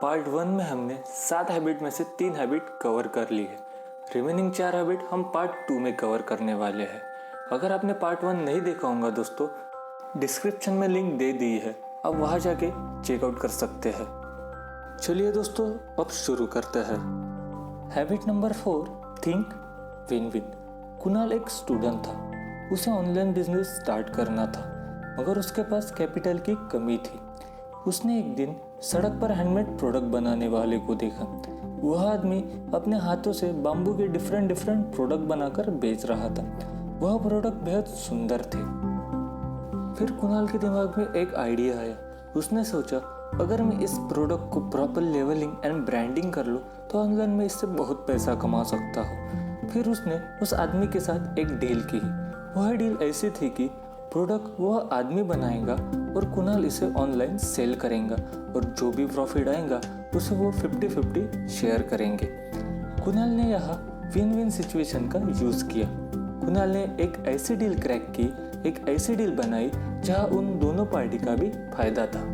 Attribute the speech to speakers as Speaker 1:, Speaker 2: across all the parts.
Speaker 1: Part 1 में हमने 7 habit में से 3 हैबिट कवर कर ली है। रिमेनिंग 4 हैबिट हम पार्ट 2 में कवर करने वाले हैं। अगर आपने पार्ट 1 नहीं देखा होगा दोस्तों, डिस्क्रिप्शन में लिंक दे दी है, आप वहाँ जाके चेकआउट कर सकते हैं। चलिए दोस्तों, अब शुरू करते हैं। Habit number 4, think win win. Kunal एक स्टूडेंट था, उसे ऑनलाइन बिजनेस स्टार्ट करना था, मगर उसके पास कैपिटल की कमी थी। उसने एक दिन सड़क पर हैंडमेड प्रोडक्ट बनाने वाले को देखा। वह आदमी अपने हाथों से बाम्बू के डिफरेंट प्रोडक्ट बनाकर बेच रहा था। वह प्रोडक्ट बेहद सुंदर थे। फिर कुणाल के दिमाग में एक आइडिया आया। उसने सोचा, अगर मैं इस प्रोडक्ट को प्रॉपर लेवलिंग एंड ब्रांडिंग कर लूँ तो ऑनलाइन में इससे बहुत पैसा कमा सकता हूँ। फिर उसने उस आदमी के साथ एक डील की। वह डील ऐसी थी कि प्रोडक्ट वह आदमी बनाएगा और कुणाल इसे ऑनलाइन सेल करेंगे और जो भी प्रॉफिट आएगा उसे वो 50-50 शेयर करेंगे। कुणाल ने यहाँ विन विन सिचुएशन का यूज़ किया। कुणाल ने एक ऐसी डील क्रैक की, एक ऐसी डील बनाई जहाँ उन दोनों पार्टी का भी फायदा था।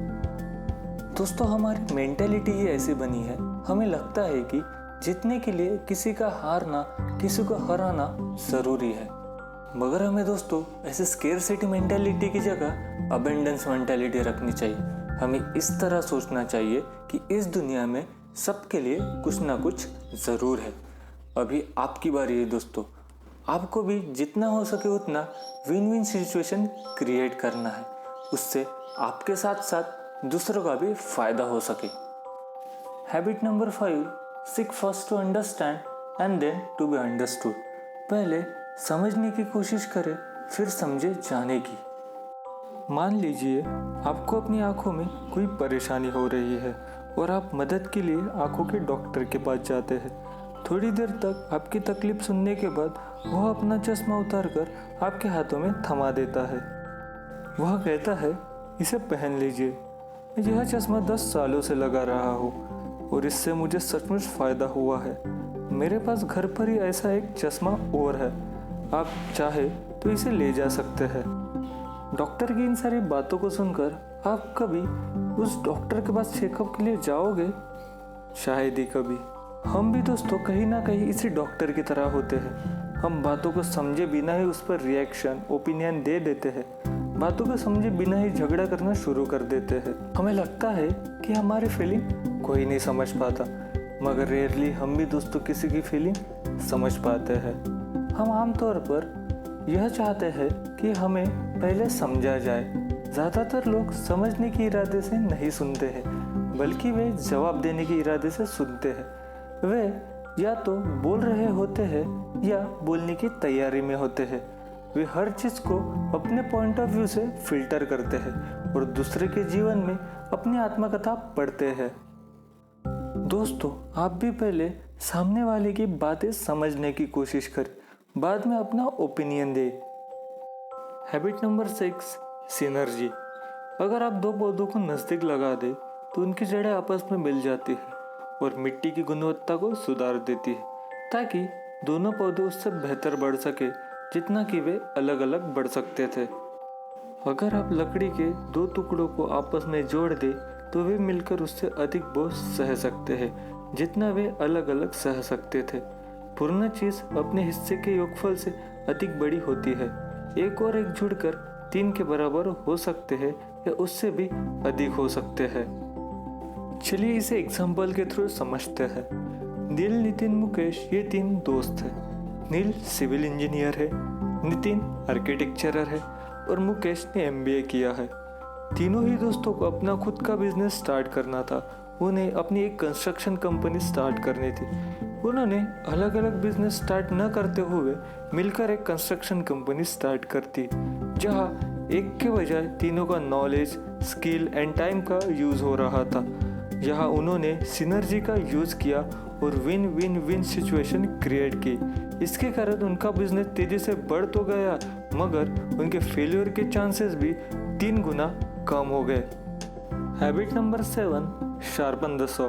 Speaker 1: दोस्तों, हमारी मेंटेलिटी ही ऐसी बनी है, हमें लगता है कि जीतने के लिए किसी का हारना, किसी को हराना ज़रूरी है। मगर हमें दोस्तों ऐसे स्केर्सिटी मेंटालिटी की जगह अबेंडेंस मेंटालिटी रखनी चाहिए। हमें इस तरह सोचना चाहिए कि इस दुनिया में सबके लिए कुछ ना कुछ ज़रूर है। अभी आपकी बारी है दोस्तों, आपको भी जितना हो सके उतना विन विन सिचुएशन क्रिएट करना है। उससे आपके साथ साथ दूसरों का भी फ़ायदा हो सके। Habit number 5, seek first to understand and then to be understood. पहले समझने की कोशिश करें, फिर समझे जाने की। मान लीजिए आपको अपनी आंखों में कोई परेशानी हो रही है और आप मदद के लिए आंखों के डॉक्टर के पास जाते हैं। थोड़ी देर तक आपकी तकलीफ सुनने के बाद वह अपना चश्मा उतारकर आपके हाथों में थमा देता है। वह कहता है, इसे पहन लीजिए। यह चश्मा 10 सालों से लगा रहा हूँ और इससे मुझे सचमुच फ़ायदा हुआ है। मेरे पास घर पर ही ऐसा एक चश्मा और है, आप चाहे तो इसे ले जा सकते हैं। डॉक्टर की इन सारी बातों को सुनकर आप कभी उस डॉक्टर के पास चेकअप के लिए जाओगे? शायद ही कभी। हम भी दोस्तों कहीं ना कहीं इसी डॉक्टर की तरह होते हैं। हम बातों को समझे बिना ही उस पर रिएक्शन, ओपिनियन दे देते हैं। बातों को समझे बिना ही झगड़ा करना शुरू कर देते हैं। हमें लगता है कि हमारी फीलिंग कोई नहीं समझ पाता, मगर रेयरली हम भी दोस्तों किसी की फीलिंग समझ पाते हैं। हम आमतौर पर यह चाहते हैं कि हमें पहले समझा जाए। ज़्यादातर लोग समझने के इरादे से नहीं सुनते हैं, बल्कि वे जवाब देने के इरादे से सुनते हैं। वे या तो बोल रहे होते हैं या बोलने की तैयारी में होते हैं। वे हर चीज़ को अपने पॉइंट ऑफ व्यू से फिल्टर करते हैं और दूसरे के जीवन में अपनी आत्मकथा पढ़ते हैं। दोस्तों, आप भी पहले सामने वाले की बातें समझने की कोशिश करें, बाद में अपना ओपिनियन दे। Habit number 6, synergy. अगर आप दो पौधों को नज़दीक लगा दें तो उनकी जड़ें आपस में मिल जाती है और मिट्टी की गुणवत्ता को सुधार देती है, ताकि दोनों पौधे उससे बेहतर बढ़ सके जितना कि वे अलग अलग बढ़ सकते थे। अगर आप लकड़ी के 2 टुकड़ों को आपस में जोड़ दें तो वे मिलकर उससे अधिक बोझ सह सकते हैं जितना वे अलग अलग सह सकते थे। पूर्ण चीज़ अपने हिस्से के योगफल से अधिक बड़ी होती है। एक और एक जुड़कर 3 के बराबर हो सकते हैं या उससे भी अधिक हो सकते हैं। चलिए इसे एग्जाम्पल के थ्रू समझते हैं। नील, नितिन, मुकेश ये 3 दोस्त हैं। नील सिविल इंजीनियर है, नितिन आर्किटेक्चरर है और मुकेश ने MBA किया है। तीनों ही दोस्तों को अपना खुद का बिजनेस स्टार्ट करना था। उन्हें अपनी एक कंस्ट्रक्शन कंपनी स्टार्ट करनी थी। उन्होंने अलग अलग बिजनेस स्टार्ट न करते हुए मिलकर एक कंस्ट्रक्शन कंपनी स्टार्ट कर दी, जहां एक के बजाय तीनों का नॉलेज, स्किल एंड टाइम का यूज़ हो रहा था। यहाँ उन्होंने सिनर्जी का यूज़ किया और win win win situation create की। इसके कारण उनका बिजनेस तेज़ी से बढ़ तो गया, मगर उनके फेलियर के चांसेस भी 3 गुना कम हो गए। Habit number 7, sharpen the saw.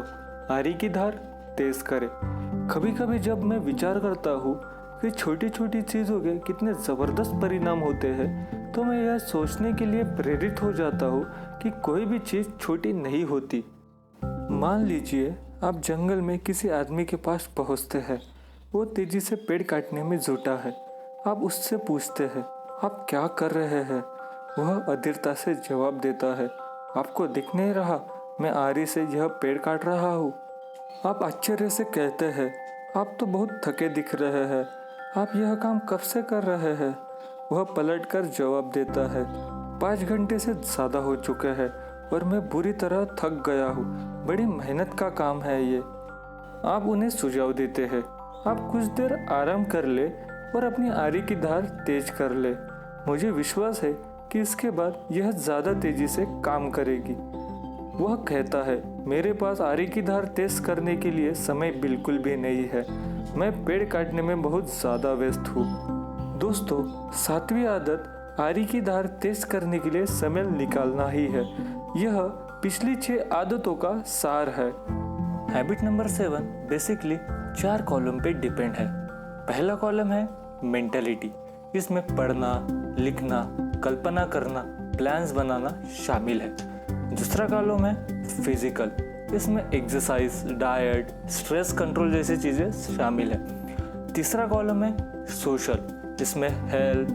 Speaker 1: आरी की धार तेज करे। कभी कभी जब मैं विचार करता हूँ कि छोटी छोटी चीज़ों के कितने ज़बरदस्त परिणाम होते हैं, तो मैं यह सोचने के लिए प्रेरित हो जाता हूँ कि कोई भी चीज़ छोटी नहीं होती। मान लीजिए आप जंगल में किसी आदमी के पास पहुंचते हैं। वो तेजी से पेड़ काटने में जुटा है। आप उससे पूछते हैं, आप क्या कर रहे हैं? वह अधीरता से जवाब देता है, आपको दिख नहीं रहा, मैं आरी से यह पेड़ काट रहा हूँ। आप आश्चर्य से कहते हैं, आप तो बहुत थके दिख रहे हैं, आप यह काम कब से कर रहे हैं? वह पलटकर जवाब देता है, 5 घंटे से ज़्यादा हो चुके हैं और मैं बुरी तरह थक गया हूँ। बड़ी मेहनत का काम है ये। आप उन्हें सुझाव देते हैं, आप कुछ देर आराम कर ले और अपनी आरी की धार तेज कर ले। मुझे विश्वास है कि इसके बाद यह ज़्यादा तेजी से काम करेगी। वह कहता है, मेरे पास आरी की धार तेज करने के लिए समय बिल्कुल भी नहीं है। मैं पेड़ काटने में बहुत ज़्यादा व्यस्त हूँ। दोस्तों, 7वीं आदत आरी की धार तेज करने के लिए समय निकालना ही है। यह पिछली 6 आदतों का सार है। हैबिट नंबर 7 बेसिकली 4 कॉलम पे डिपेंड है। पहला कॉलम है मेंटालिटी। इसमें पढ़ना, लिखना, कल्पना करना, प्लान्स बनाना शामिल है। दूसरा कॉलम है फिजिकल। इसमें एक्सरसाइज, डाइट, स्ट्रेस कंट्रोल जैसी चीज़ें शामिल है। तीसरा कॉलम है सोशल। इसमें हेल्थ,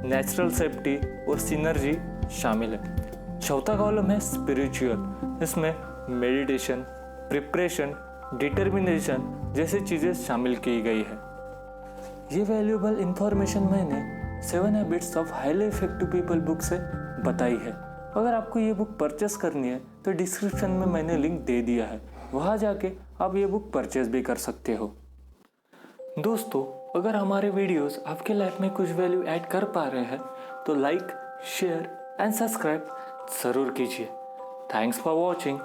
Speaker 1: नेचुरल सेफ्टी और सिनर्जी शामिल है। चौथा कॉलम है स्पिरिचुअल। इसमें मेडिटेशन, प्रिपरेशन, डिटर्मिनेशन जैसी चीज़ें शामिल की गई है। ये वैल्यूएबल इंफॉर्मेशन मैंने 7 habits of highly effective people book से बताई है। अगर आपको ये बुक परचेस करनी है तो डिस्क्रिप्शन में मैंने लिंक दे दिया है, वहाँ जाके आप ये बुक परचेस भी कर सकते हो। दोस्तों, अगर हमारे वीडियोस आपके लाइफ में कुछ वैल्यू ऐड कर पा रहे हैं तो लाइक, शेयर एंड सब्सक्राइब ज़रूर कीजिए। Thanks for watching.